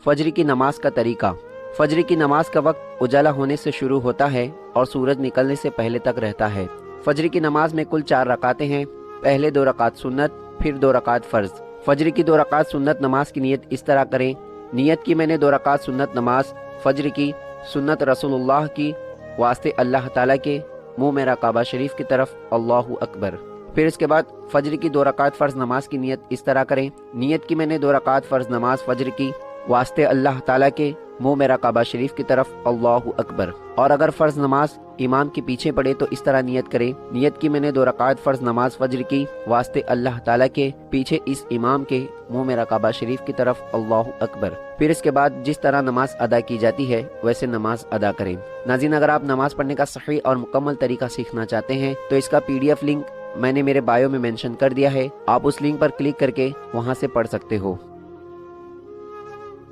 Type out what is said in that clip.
فجر کی نماز کا طریقہ۔ فجر کی نماز کا وقت اجالا ہونے سے شروع ہوتا ہے اور سورج نکلنے سے پہلے تک رہتا ہے۔ فجر کی نماز میں کل 4 رکعتیں ہیں، پہلے 2 رکعت سنت، پھر 2 رکعت فرض۔ فجر کی 2 رکعت سنت نماز کی نیت اس طرح کریں: نیت کی میں نے 2 رکعت سنت نماز فجر کی، سنت رسول اللہ کی، واسطے اللہ تعالیٰ کے، منہ میرا کعبہ شریف کی طرف، اللہ اکبر۔ پھر اس کے بعد فجر کی 2 رکعت فرض نماز کی نیت اس طرح کریں: نیت کی میں نے 2 رکعت فرض نماز فجر کی، واسطے اللہ تعالیٰ کے، منہ میرا کعبہ شریف کی طرف، اللہ اکبر۔ اور اگر فرض نماز امام کے پیچھے پڑے تو اس طرح نیت کریں: نیت کی میں نے 2 رکعت فرض نماز فجر کی، واسطے اللہ تعالیٰ کے، پیچھے اس امام کے، منہ میرا کعبہ شریف کی طرف، اللہ اکبر۔ پھر اس کے بعد جس طرح نماز ادا کی جاتی ہے ویسے نماز ادا کریں۔ ناظرین، اگر آپ نماز پڑھنے کا صحیح اور مکمل طریقہ سیکھنا چاہتے ہیں تو اس کا PDF لنک میں نے میرے بایو میں مینشن کر دیا ہے، آپ اس لنک پر کلک کر کے وہاں سے پڑھ سکتے ہو۔